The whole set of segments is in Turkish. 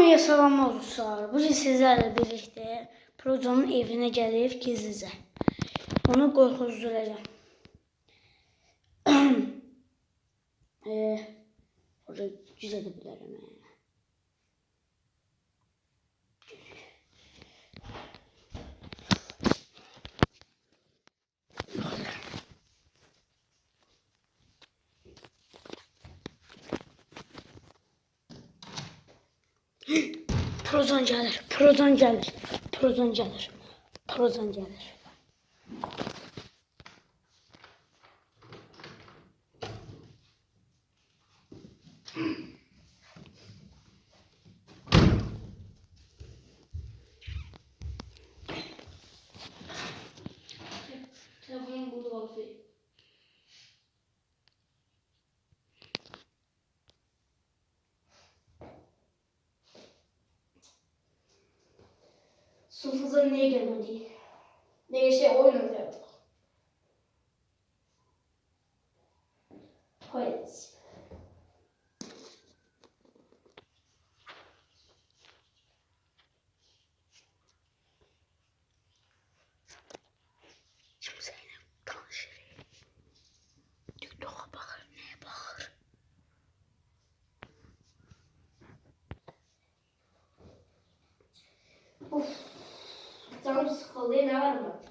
Hamıya salam olsun. Bugün sizlerle birlikte Proton'un evine gelip gizlice onu korkuzduracağım. Orada güzel de bilirim. Proton gelir, Proton gelir, Proton gelir, Proton gelir. Telefonum burada bakıyor. Sınıfınıza niye gelmedi? Neyse oynadı. Hayır. Kimseyle tanışır. TikTok'a bakır, neye bakır? Of. Canım sıkıldı, ne var mı?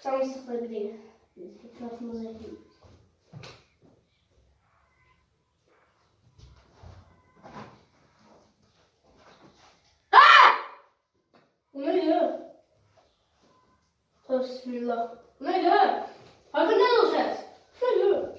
Canım sıkıldı değil. Etrafımıza yapayım. Bu ne ya? Bismillah. Bu ne ya? Farkında mısın sen? Ne ya?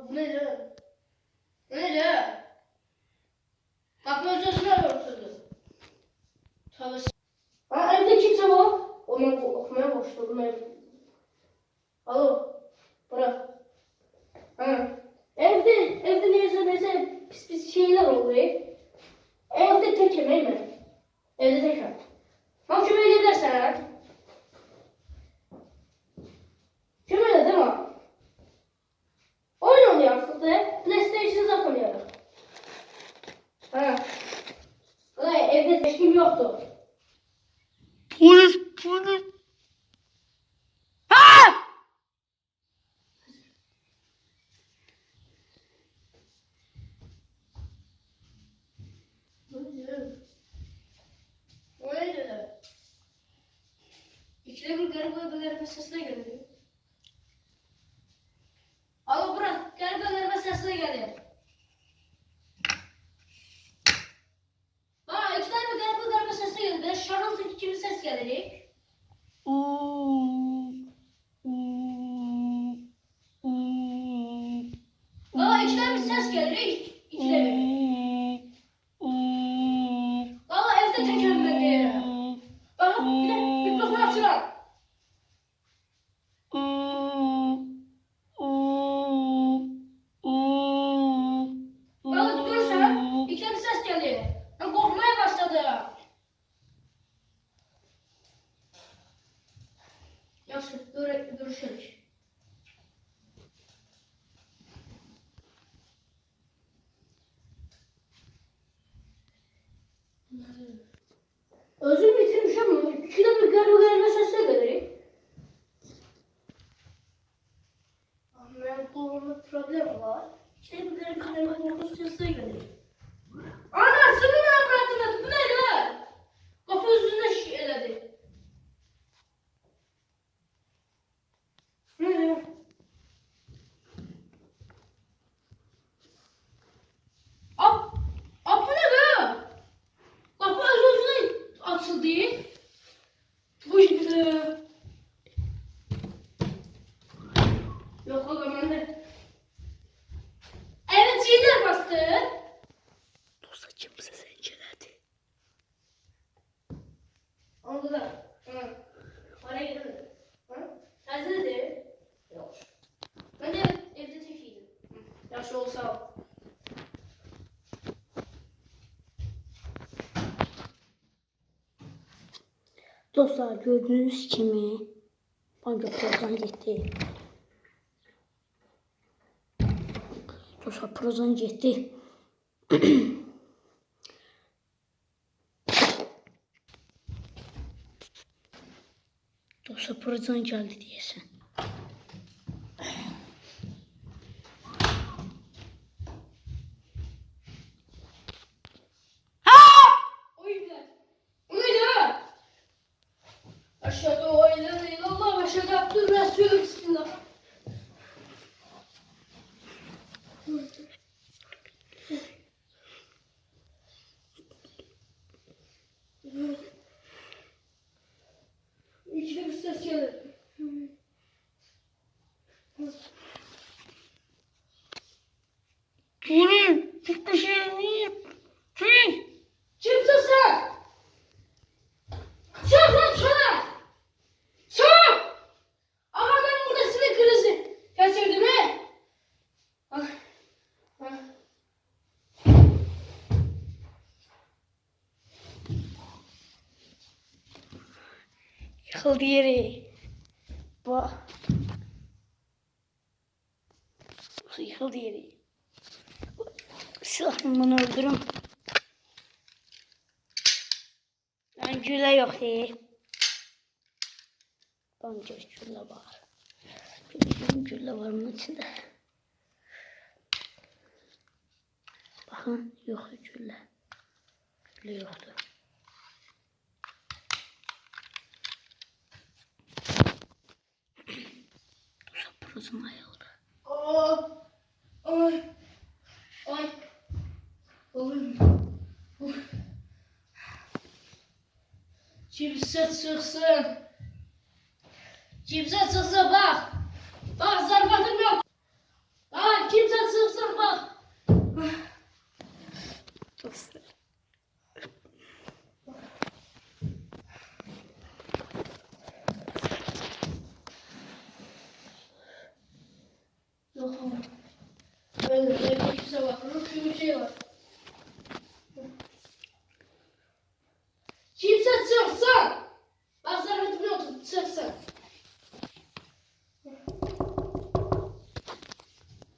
Bu ne ya? Bu ne ya? Kapı özüne örtüldü. Tabii. Evde kimse var. Onu okumaya başladım. Alo. Bırak. Evde neyse pis şeyler oluyor. Evde tekim değil mi? Evde tekim. Mahkum öyle dersen. Kim öyle değil mi? Oyun oynuyor artık da. PlayStation zaten oynuyor. Evde hiç kim yoktu. Polis. O neydi? İkide bir garip sesine geliyor. Alo bırak, garip sesine geliyor. İkide bir garip sesine geliyor. Ben şarıltı kimi ses geliyor. İkide bir ses geliyor. İkide bir. Evde tekim ben diyorum. Bir de mikrofonu açıyorum. Görürsen ikide bir ses geliyor. Ben korkmaya başladım. Yaxşı, görüşürük. Özür bitirmişim ama ikide bir garip sesle geliyor. Benim kulağımda problem var. İkide bir garip sesle geliyor. Ana, seni ne yaptınız? Bu ne lan? Kapı yüzünde eledi. Ne ya? Bu ne be? Kapı yüzünde Dostlar gördüğünüz kimi banka prozan getdi. Dostlar prozan getdi. Dostlar prozan geldi deyəsən. Oyunlar. O neydi ha? Aşağıda o ilahe illallah, aşağıda Abdülresul bismillah. İçine bir ses gelir. Kimin? Çık dışarı. Çık. Kimsin sen? Çık lan sana! Çık! Ama ben burada sinir krizi geçirdim he? Ah, ah. Yıkıldı yeri. Bak. Yıkıldı yeri. Silahla bunu öldürüm. Ben güle yok değil. Bence gülle var. Gülle var bunun içinde. Bakın yok gülle. Gülle yoktu. Prosum ayıldı. Oh, ay, ay. Oğlum. Oh. Kimse çıksın. Kimse çıksın bak. Bak zarafatım yok. Bak kimse çıksın bak. Dostlar. Yok ama. Öyle kimse bak. Ruh gibi bir şey var. Kimse çıksın. Bak zarafatım yok. Çıksın.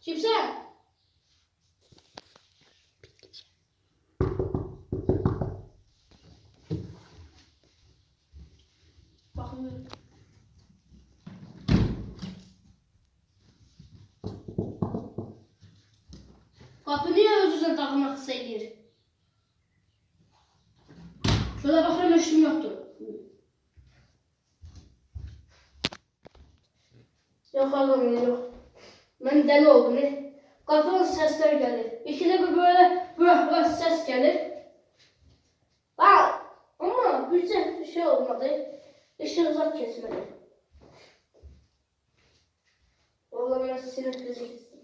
Kimse. Bakın. Kapı niye özüne takılmak istəyir? Şöyle bakıyorum eşim yoktur. Yok oğlum yok. Ben deli oldum. Kapının sesler gelir. İkide bir böyle böyle ses gelir. Bak ama bir şey olmadı. Işık uzak kesmedi. Vallahi ben sinir krizi kestim.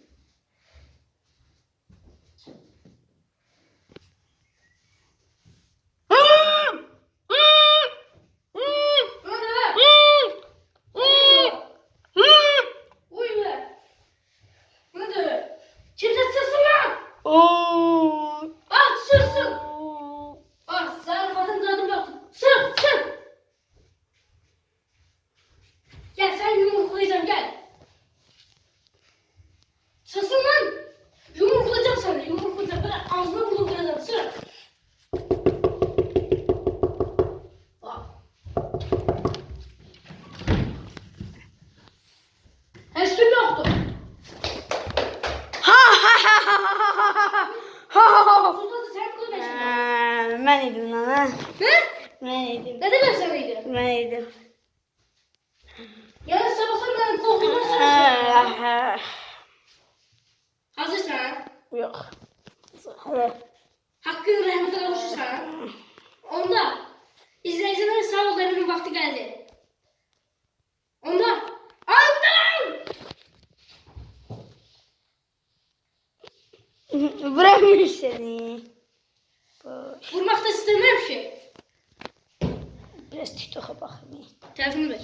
Gel sen yumruklayacağım gel. Sasın lan. Yumruklayacağım sana yumruklayacağım. Böyle ağzına bulup kıracağım. Sır. Bak. Hiç kim yoktu. Sultanı sen burada beşin. Ben idim lan ha. Ne? Ben idim. Ne demek sanıydı? Ben idim. Yarın sabahlar ben kokluğuna sırasın. Hazırsan ha? Yok. Hadi. Hakkın rahmetine kavuşursan ha? Onda izleyicilerin sağ ol demenin vakti geldi. Onda al bu da lan! Bırakmış seni. Boş. Vurmak da istemiyorum ki. Biraz TikTok'a bakayım. Telefonu ver.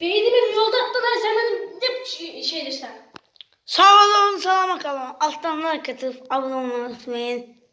Beynimi yolda attılar sen benim ne şeydir sen. Sağ olun, selamat kalın. Alttan like atıp abone olmayı unutmayın.